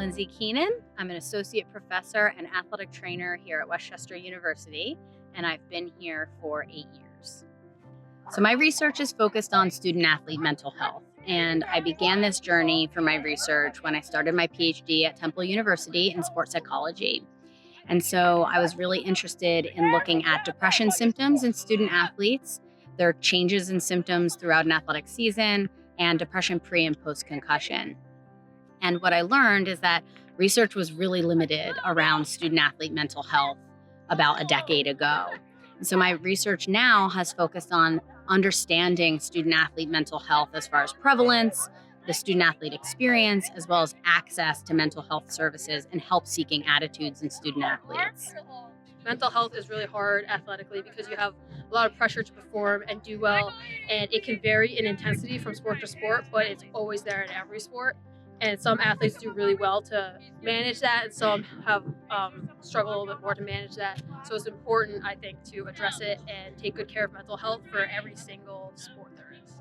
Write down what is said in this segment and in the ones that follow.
Lindsey Keenan. I'm an associate professor and athletic trainer here at Westchester University, and I've been here for 8 years. So my research is focused on student athlete mental health, and I began this journey for my research when I started my PhD at Temple University in sports psychology. And so I was really interested in looking at depression symptoms in student athletes, their changes in symptoms throughout an athletic season, and depression pre and post concussion. And what I learned is that research was really limited around student athlete mental health about a decade ago. And so my research now has focused on understanding student athlete mental health as far as prevalence, the student athlete experience, as well as access to mental health services and help seeking attitudes in student athletes. Mental health is really hard athletically because you have a lot of pressure to perform and do well, and it can vary in intensity from sport to sport, but it's always there in every sport. And some athletes do really well to manage that, and some have struggled a little bit more to manage that. So it's important, I think, to address it and take good care of mental health for every single sport there is.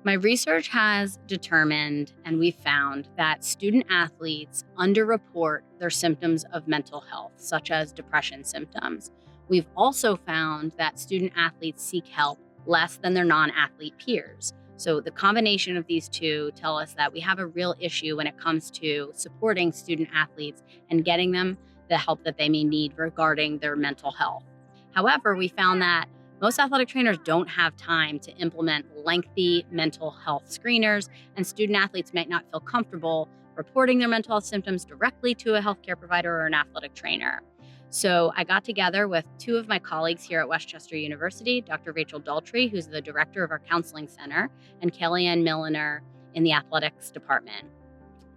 My research has determined, and we've found, that student athletes underreport their symptoms of mental health, such as depression symptoms. We've also found that student athletes seek help less than their non-athlete peers. So the combination of these two tell us that we have a real issue when it comes to supporting student athletes and getting them the help that they may need regarding their mental health. However, we found that most athletic trainers don't have time to implement lengthy mental health screeners, and student athletes might not feel comfortable reporting their mental health symptoms directly to a healthcare provider or an athletic trainer. So I got together with two of my colleagues here at Westchester University, Dr. Rachel Daltrey, who's the director of our counseling center, and Kellyanne Milliner in the athletics department.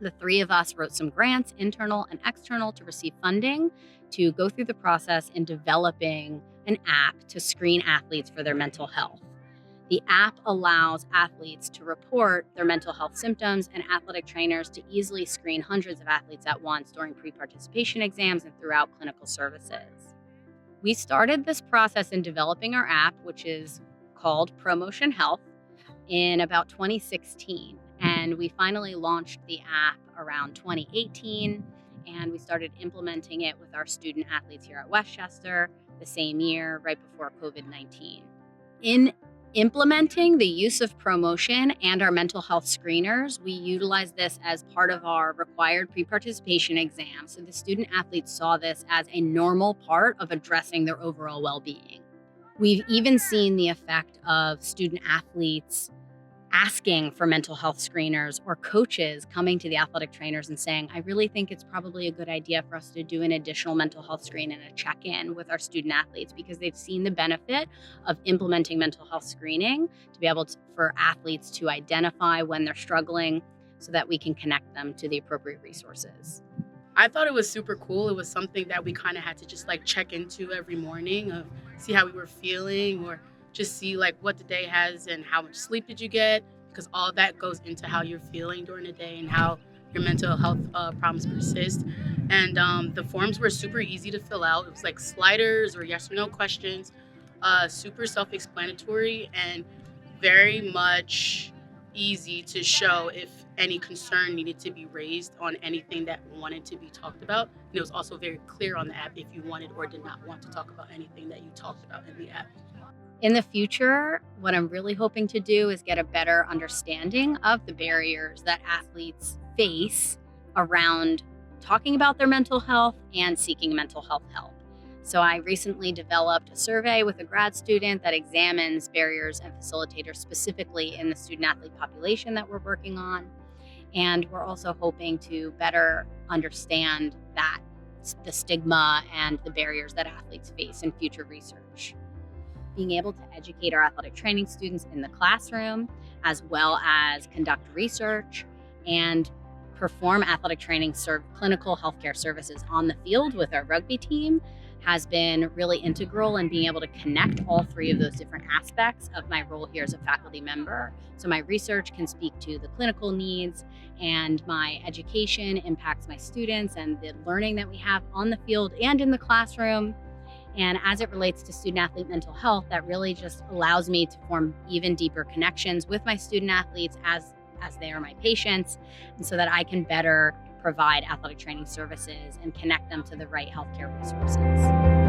The three of us wrote some grants, internal and external, to receive funding to go through the process in developing an app to screen athletes for their mental health. The app allows athletes to report their mental health symptoms and athletic trainers to easily screen hundreds of athletes at once during pre-participation exams and throughout clinical services. We started this process in developing our app, which is called ProMotion Health, in about 2016. And we finally launched the app around 2018, and we started implementing it with our student athletes here at Westchester the same year, right before COVID-19. In implementing the use of ProMotion and our mental health screeners, we utilize this as part of our required pre-participation exam. So the student athletes saw this as a normal part of addressing their overall well-being. We've even seen the effect of student athletes asking for mental health screeners, or coaches coming to the athletic trainers and saying, I really think it's probably a good idea for us to do an additional mental health screen and a check-in with our student athletes, because they've seen the benefit of implementing mental health screening to be able to, for athletes to identify when they're struggling so that we can connect them to the appropriate resources. I thought it was super cool. It was something that we kind of had to just check into every morning, of see how we were feeling, or just see what the day has and how much sleep did you get, because all that goes into how you're feeling during the day and how your mental health problems persist. And the forms were super easy to fill out. It was sliders or yes or no questions, super self-explanatory and very much easy to show if any concern needed to be raised on anything that wanted to be talked about. And it was also very clear on the app if you wanted or did not want to talk about anything that you talked about in the app. In the future, what I'm really hoping to do is get a better understanding of the barriers that athletes face around talking about their mental health and seeking mental health help. So I recently developed a survey with a grad student that examines barriers and facilitators specifically in the student athlete population that we're working on. And we're also hoping to better understand the stigma and the barriers that athletes face in future research. Being able to educate our athletic training students in the classroom, as well as conduct research and perform athletic training clinical healthcare services on the field with our rugby team, has been really integral in being able to connect all three of those different aspects of my role here as a faculty member. So my research can speak to the clinical needs, and my education impacts my students and the learning that we have on the field and in the classroom. And as it relates to student athlete mental health, that really just allows me to form even deeper connections with my student athletes as they are my patients, and so that I can better provide athletic training services and connect them to the right healthcare resources.